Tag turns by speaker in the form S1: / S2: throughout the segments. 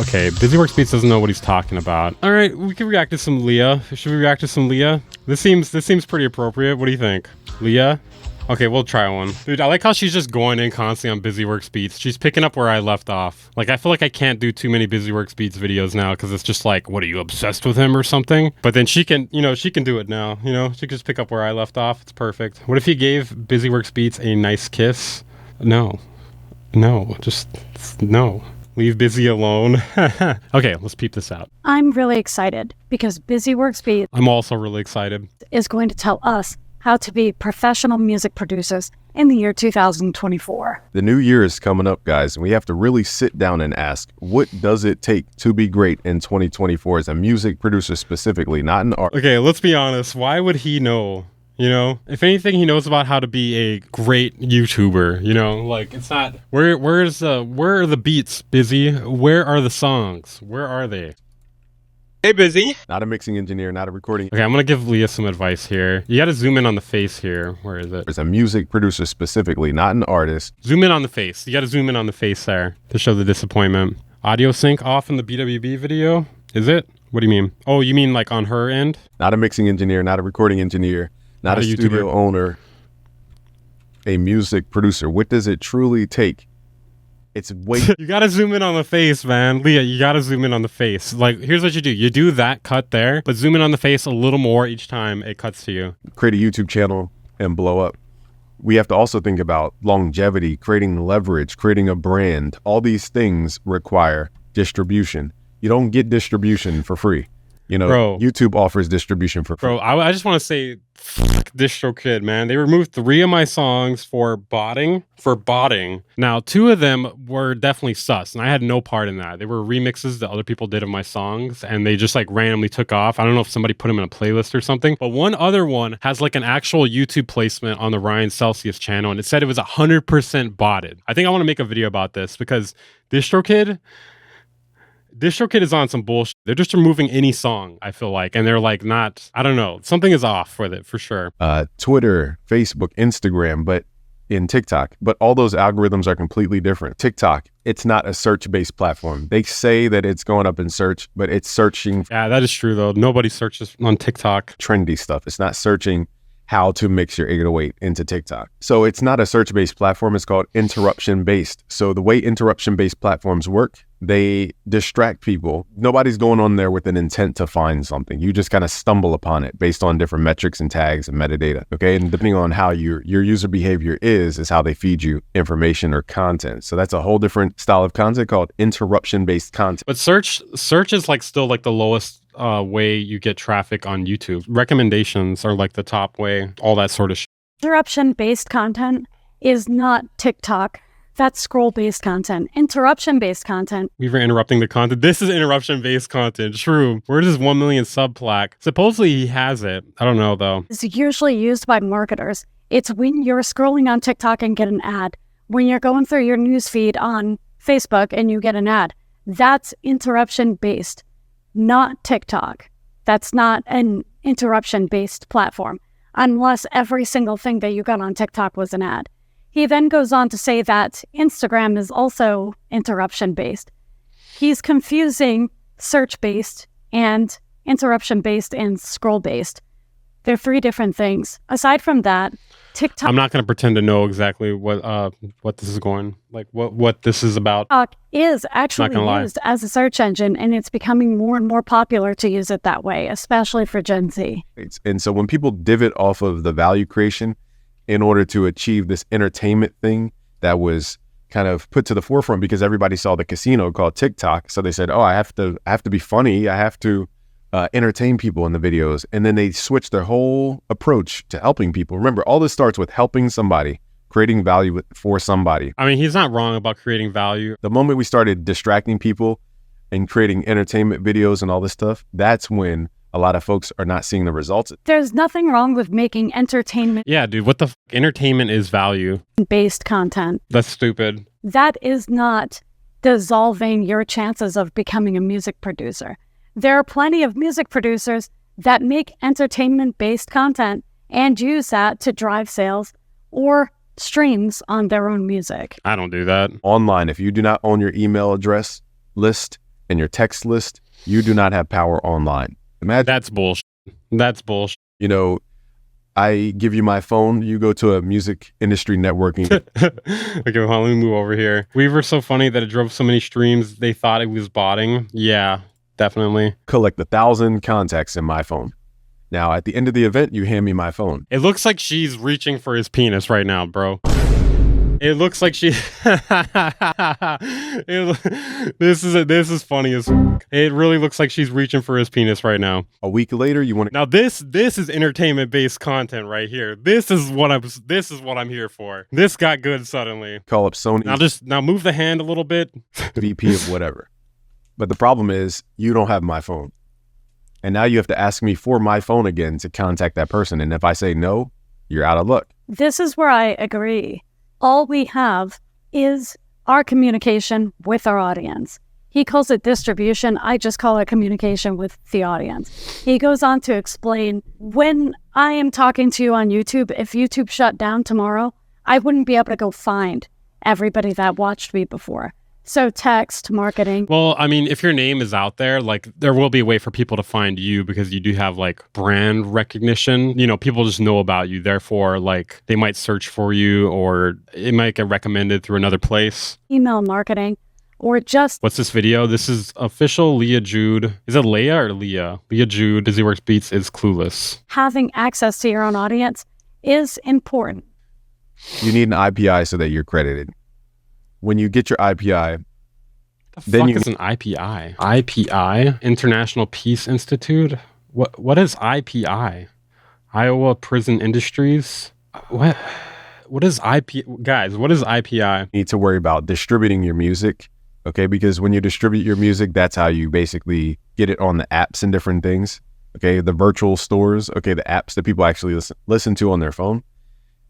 S1: Okay, Busy Works Beats doesn't know what he's talking about. All right, we can react to some Leah. Should we react to some Leah? This seems pretty appropriate. What do you think, Leah? Okay, we'll try one. Dude, I like how she's just going in constantly on Busy Works Beats. She's picking up where I left off. Like, I feel like I can't do too many Busy Works Beats videos now because it's just like, what, are you obsessed with him or something? But then she can, she can do it now. She can just pick up where I left off. It's perfect. What if he gave Busy Works Beats a nice kiss? No. Just no. Leave Busy alone. Okay, let's peep this out.
S2: I'm really excited because Busy Works Beats
S1: I'm also really excited.
S2: is going to tell us how to be professional music producers in the year 2024.
S3: The new year is coming up, guys, and we have to really sit down and ask, what does it take to be great in 2024 as a music producer specifically, not an artist?
S1: Okay, let's be honest. Why would he know? If anything, he knows about how to be a great YouTuber. Like, it's not where are the beats, Busy? Where are the songs? Where are they?
S4: Hey, Busy.
S3: Not a mixing engineer, not a recording.
S1: Okay, I'm gonna give Leah some advice here. You gotta zoom in on the face here. Where is it?
S3: As a music producer specifically, not an artist.
S1: Zoom in on the face. You gotta zoom in on the face there to show the disappointment. Audio sync off in the BWB video? Is it? What do you mean? Oh, you mean like on her end?
S3: Not a mixing engineer, not a recording engineer, not a studio owner, a music producer. What does it truly take? It's way...
S1: You gotta zoom in on the face, man. Leah, you gotta zoom in on the face. Like, here's what you do. You do that cut there, but zoom in on the face a little more each time it cuts to you.
S3: Create a YouTube channel and blow up. We have to also think about longevity, creating leverage, creating a brand. All these things require distribution. You don't get distribution for free.
S1: Bro,
S3: YouTube offers distribution for free.
S1: Bro, I just want to say, fuck DistroKid, man. They removed 3 of my songs for botting. Now, 2 of them were definitely sus, and I had no part in that. They were remixes that other people did of my songs, and they just like randomly took off. I don't know if somebody put them in a playlist or something, but one other one has like an actual YouTube placement on the Ryan Celsius channel, and it said it was 100% botted. I think I want to make a video about this because DistroKid is on some bullshit. They're just removing any song, I feel like. And they're like not, I don't know. Something is off with it for sure.
S3: Twitter, Facebook, Instagram, but in TikTok. But all those algorithms are completely different. TikTok, it's not a search-based platform. They say that it's going up in search, but it's searching.
S1: Yeah, that is true though. Nobody searches on TikTok.
S3: Trendy stuff. It's not searching how to mix your 808 into TikTok. So it's not a search-based platform. It's called interruption-based. So the way interruption-based platforms work, they distract people. Nobody's going on there with an intent to find something. You just kind of stumble upon it based on different metrics and tags and metadata. Okay. And depending on how your user behavior is how they feed you information or content. So that's a whole different style of content called interruption-based content.
S1: But search is like still like the lowest way you get traffic on YouTube. Recommendations are like the top way, all that sort of shit.
S2: Interruption-based content is not TikTok. That's scroll-based content. Interruption-based content.
S1: We were interrupting the content. This is interruption-based content. True. Where's his 1 million sub plaque? Supposedly he has it. I don't know though.
S2: It's usually used by marketers. It's when you're scrolling on TikTok and get an ad. When you're going through your newsfeed on Facebook and you get an ad. That's interruption-based, not TikTok. That's not an interruption-based platform, unless every single thing that you got on TikTok was an ad. He then goes on to say that Instagram is also interruption-based. He's confusing search-based and interruption-based and scroll-based. They're 3 different things. Aside from that, TikTok...
S1: I'm not going to pretend to know exactly what this is going, like what this is about.
S2: TikTok is actually used as a search engine, and it's becoming more and more popular to use it that way, especially for Gen Z.
S3: And so when people divot off of the value creation in order to achieve this entertainment thing that was kind of put to the forefront because everybody saw the casino called TikTok. So they said, oh, I have to be funny. I have to entertain people in the videos. And then they switched their whole approach to helping people. Remember, all this starts with helping somebody, creating value for somebody.
S1: I mean, he's not wrong about creating value.
S3: The moment we started distracting people and creating entertainment videos and all this stuff, that's when a lot of folks are not seeing the results.
S2: There's nothing wrong with making entertainment.
S1: Yeah, dude, what the entertainment is value.
S2: Based content.
S1: That's stupid.
S2: That is not dissolving your chances of becoming a music producer. There are plenty of music producers that make entertainment-based content and use that to drive sales or streams on their own music.
S1: I don't do that.
S3: Online, if you do not own your email address list and your text list, you do not have power online. Imagine,
S1: That's bullshit. That's bullshit.
S3: you know, I give you my phone, you go to a music industry networking,
S1: Okay, well, let me move over here. We were so funny that it drove so many streams, they thought it was botting. Yeah, definitely.
S3: collect 1,000 contacts in my phone. Now, at the end of the event, you hand me my phone.
S1: It looks like she's reaching for his penis right now, bro. It looks like she. This is funny as. It really looks like she's reaching for his penis right now.
S3: A week later, you want to
S1: Now this is entertainment based content right here. This is what I'm here for. This got good suddenly.
S3: call up Sony
S1: Now move the hand a little bit.
S3: VP of whatever. But the problem is, you don't have my phone. And now you have to ask me for my phone again to contact that person. And if I say no, you're out of luck.
S2: This is where I agree. All we have is our communication with our audience. He calls it distribution. I just call it communication with the audience. He goes on to explain, when I am talking to you on YouTube, if YouTube shut down tomorrow, I wouldn't be able to go find everybody that watched me before. So text marketing.
S1: Well, I mean, if your name is out there, like there will be a way for people to find you because you do have like brand recognition. You know, people just know about you. Therefore, like they might search for you or it might get recommended through another place.
S2: Email marketing, or just
S1: What's this video? This is official Leah Jude. Is it Leia or Leah? Leah Jude, Busy Works Beats is clueless.
S2: having access to your own audience is important.
S3: You need an IPI so that you're credited. When you get your IPI,
S1: The
S3: Then
S1: fuck
S3: you-
S1: is an IPI? IPI? International Peace Institute? What is IPI? Iowa Prison Industries? What is IP? Guys, what is IPI?
S3: you need to worry about distributing your music, okay? Because when you distribute your music, that's how you basically get it on the apps and different things, okay? The virtual stores, okay? The apps that people actually listen to on their phone.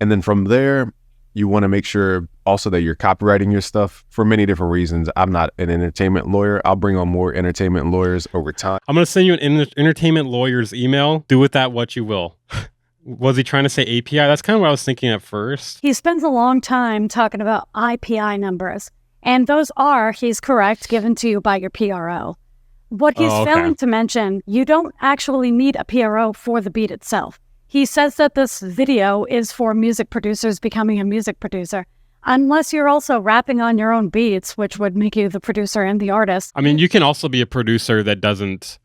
S3: And then from there, you want to make sure also that you're copywriting your stuff for many different reasons. I'm not an entertainment lawyer. I'll bring on more entertainment lawyers over time.
S1: I'm going to send you an entertainment lawyer's email. Do with that what you will. Was he trying to say API? That's kind of what I was thinking at first.
S2: He spends a long time talking about IPI numbers, and those are, he's correct, given to you by your PRO. What he's
S1: Oh, okay.
S2: failing to mention, you don't actually need a PRO for the beat itself. He says that this video is for music producers becoming a music producer, unless you're also rapping on your own beats, which would make you the producer and the artist.
S1: I mean, you can also be a producer that doesn't,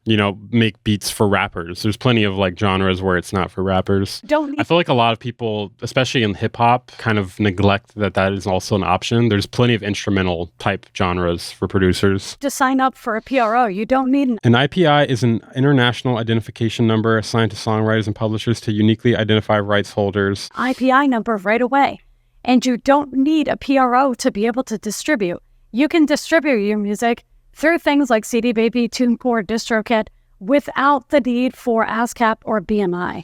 S1: make beats for rappers. There's plenty of like genres where it's not for rappers.
S2: Don't
S1: I
S2: need
S1: feel like a lot of people, especially in hip hop, kind of neglect that is also an option. There's plenty of instrumental type genres for producers.
S2: to sign up for a PRO. You don't need an
S1: An IPI is an international identification number assigned to songwriters and publishers to uniquely identify rights holders.
S2: IPI number right away. And you don't need a PRO to be able to distribute. You can distribute your music through things like CD Baby, TuneCore, DistroKid without the need for ASCAP or BMI.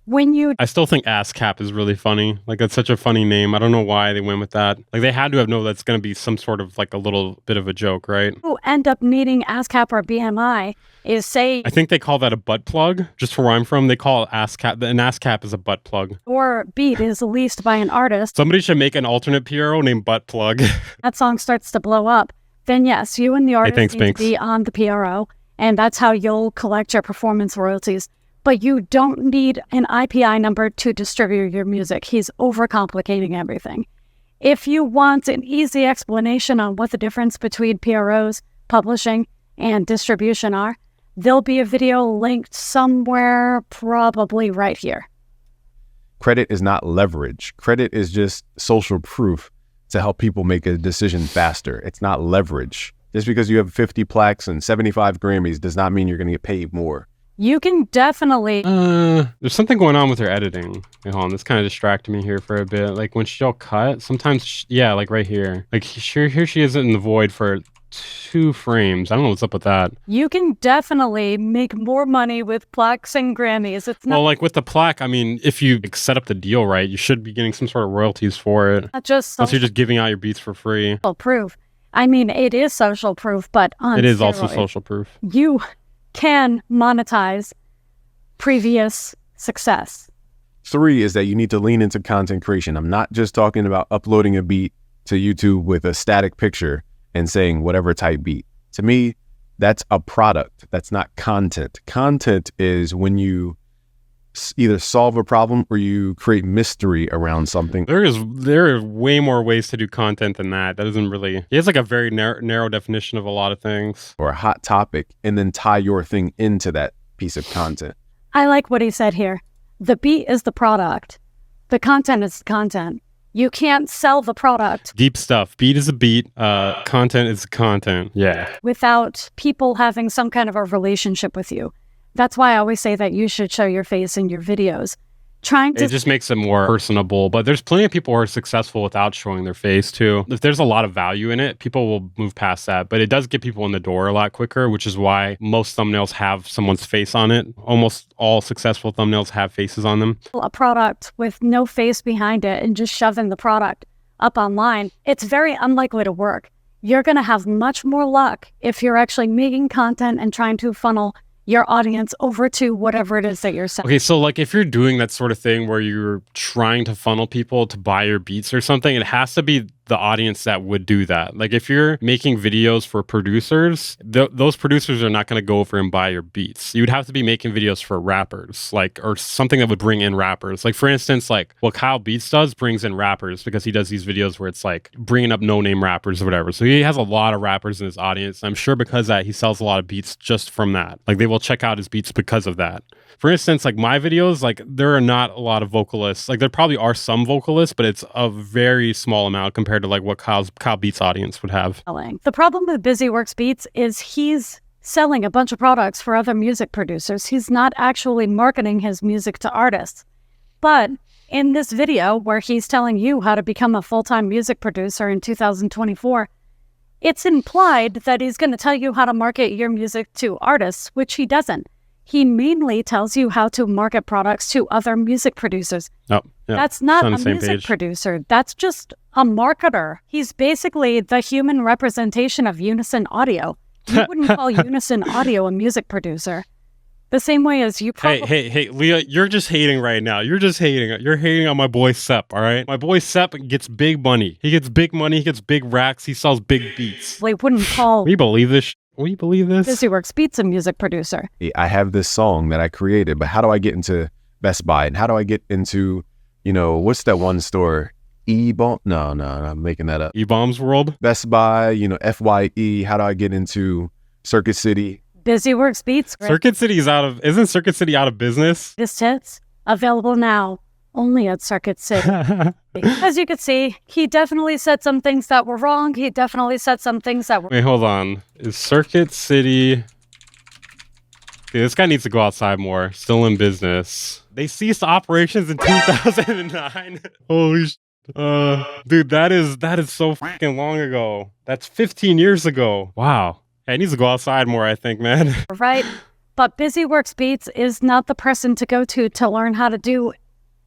S2: When you
S1: I still think ASCAP is really funny. Like, that's such a funny name. I don't know why they went with that. Like, they had to have known that's going to be some sort of like a little bit of a joke, right?
S2: end up needing ASCAP or BMI is, say,
S1: I think they call that a butt plug. Just where I'm from, they call ASCAP. An ASCAP is a butt plug.
S2: your beat is leased by an artist,
S1: Somebody should make an alternate PRO named butt plug.
S2: that song starts to blow up, then yes, you and the artist
S1: thanks,
S2: need to
S1: Binks.
S2: be on the PRO, and that's how you'll collect your performance royalties. But you don't need an IPI number to distribute your music. He's overcomplicating everything. If you want an easy explanation on what the difference between PROs, publishing, and distribution are, there'll be a video linked somewhere, probably right here.
S3: Credit is not leverage. Credit is just social proof to help people make a decision faster. It's not leverage. Just because you have 50 plaques and 75 Grammys does not mean you're going to get paid more.
S2: You can definitely
S1: There's something going on with her editing. Wait, hold on, this kind of distracted me here for a bit. Like when she'll cut, sometimes, yeah, like right here. Like here she is in the void for 2 frames. I don't know what's up with that.
S2: You can definitely make more money with plaques and Grammys. It's
S1: Well,
S2: not,
S1: like with the plaque, I mean, if you set up the deal right, you should be getting some sort of royalties for it.
S2: not just
S1: Unless you're
S2: social
S1: just giving out your beats for free.
S2: proof. I mean, it is social proof, but on
S1: It is also
S2: steroids.
S1: social proof.
S2: You can monetize previous success.
S3: 3 is that you need to lean into content creation. I'm not just talking about uploading a beat to YouTube with a static picture and saying whatever type beat. To me, That's a product. That's not content. Content is when you either solve a problem or you create mystery around something.
S1: There are way more ways to do content than that. That isn't really. It has like a very narrow definition of a lot of things.
S3: Or a hot topic, and then tie your thing into that piece of content.
S2: I like what he said here. The beat is the product. The content is the content. You can't sell the product.
S1: Deep stuff. Beat is a beat. Content is content. Yeah.
S2: Without people having some kind of a relationship with you. That's why I always say that you should show your face in your videos. It just
S1: makes it more personable, but there's plenty of people who are successful without showing their face too. If there's a lot of value in it, people will move past that, but it does get people in the door a lot quicker, which is why most thumbnails have someone's face on it. Almost all successful thumbnails have faces on them.
S2: A product with no face behind it and just shoving the product up online, it's very unlikely to work. You're going to have much more luck if you're actually making content and trying to funnel your audience over to whatever it is that you're selling.
S1: Okay, so like if you're doing that sort of thing where you're trying to funnel people to buy your beats or something, it has to be the audience that would do that. Like if you're making videos for producers, those producers are not going to go over and buy your beats. You'd have to be making videos for rappers, like, or something that would bring in rappers. Like for instance, like what Kyle Beats does brings in rappers because he does these videos where it's like bringing up no-name rappers or whatever. So he has a lot of rappers in his audience. I'm sure because of that, he sells a lot of beats just from that. Like they will check out his beats because of that. For instance, like my videos, like there are not a lot of vocalists. Like there probably are some vocalists, but it's a very small amount compared to like what Kyle Beats audience would have.
S2: The problem with BusyWorks Beats is he's selling a bunch of products for other music producers. He's not actually marketing his music to artists. But in this video where he's telling you how to become a full-time music producer in 2024, it's implied that he's going to tell you how to market your music to artists, which he doesn't. He mainly tells you how to market products to other music producers.
S1: Oh, yeah.
S2: That's not a music producer. That's just a marketer. He's basically the human representation of Unison Audio. You wouldn't call Unison Audio a music producer. The same way as you probably...
S1: Hey, Leah, you're just hating right now. You're just hating. You're hating on my boy Sepp, all right? My boy Sepp gets big money. He gets big money. He gets big racks. He sells big beats.
S2: They wouldn't call...
S1: We believe this. We believe this.
S2: BusyWorks Beats a music producer.
S3: I have this song that I created, but how do I get into Best Buy? And how do I get into, what's that one store? E-Bomb? No, I'm making that up.
S1: E-Bombs World?
S3: Best Buy, FYE. How do I get into Circuit City?
S2: BusyWorks Beats.
S1: Isn't Circuit City out of business?
S2: This hits available now only at Circuit City. As you can see, he definitely said some things that were wrong. He definitely said some things that were...
S1: Wait, hold on. Is Circuit City... Okay, this guy needs to go outside more. Still in business. They ceased operations in 2009. Holy sh... dude, that is so fucking long ago. That's 15 years ago. Wow. Hey, he needs to go outside more, I think, man.
S2: Right. But BusyWorks Beats is not the person to go to learn how to do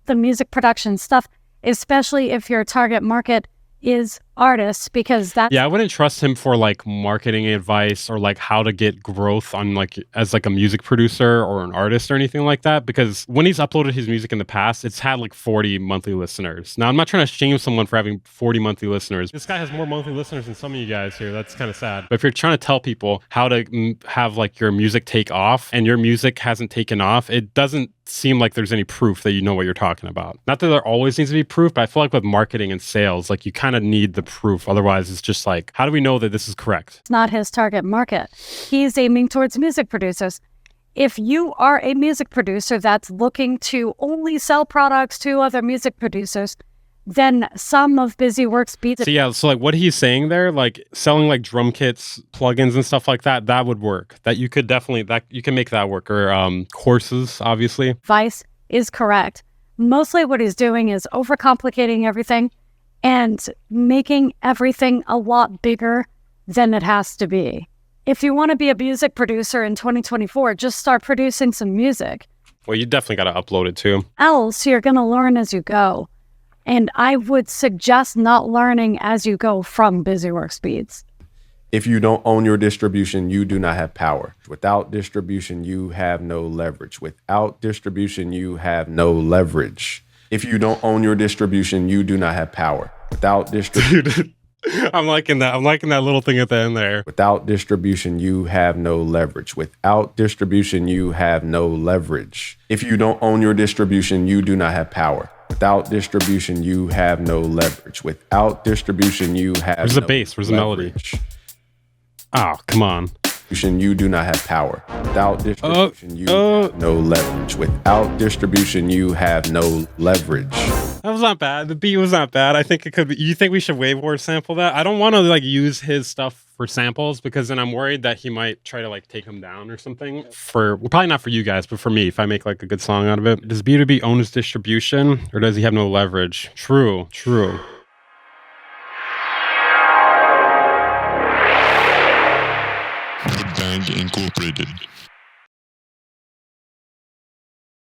S2: the music production stuff, especially if your target market is artists, because that's...
S1: Yeah, I wouldn't trust him for like marketing advice or like how to get growth on like as like a music producer or an artist or anything like that, because when he's uploaded his music in the past, it's had like 40 monthly listeners. Now, I'm not trying to shame someone for having 40 monthly listeners. This guy has more monthly listeners than some of you guys here. That's kind of sad. But if you're trying to tell people how to have like your music take off and your music hasn't taken off, it doesn't seem like there's any proof that you know what you're talking about. Not that there always needs to be proof, but I feel like with marketing and sales, like you kind of need the proof. Otherwise, it's just like, how do we know that this is correct?
S2: It's not his target market. He's aiming towards music producers. If you are a music producer that's looking to only sell products to other music producers, then some of BusyWorks Beats...
S1: So yeah, so like what he's saying there, like selling like drum kits, plugins and stuff like that, that would work. That you could definitely, you can make that work. Or courses, obviously.
S2: Advice is correct. Mostly what he's doing is overcomplicating everything and making everything a lot bigger than it has to be. If you want to be a music producer in 2024, just start producing some music.
S1: Well, you definitely got to upload it too.
S2: Else, you're going to learn as you go. And I would suggest not learning as you go from BusyWorks Beats.
S3: If you don't own your distribution, you do not have power. Without distribution, you have no leverage. Without distribution, you have no leverage. If you don't own your distribution, you do not have power. Without distribution...
S1: I'm liking that. I'm liking that little thing at the end there.
S3: Without distribution, you have no leverage. Without distribution, you have no leverage. If you don't own your distribution, you do not have power. Without distribution, you have no leverage. Without distribution, you have
S1: Where's the bass? Where's the melody? Oh, come on.
S3: You do not have power. Without distribution, you have no leverage. Without distribution, you have no leverage.
S1: That was not bad. The beat was not bad. I think it could be. You think we should Wavewar sample that? I don't want to like use his stuff for samples because then I'm worried that he might try to like take him down or something. Probably not for you guys, but for me, if I make like a good song out of it. Does B2B own his distribution or does he have no leverage? True.
S5: Bang Incorporated.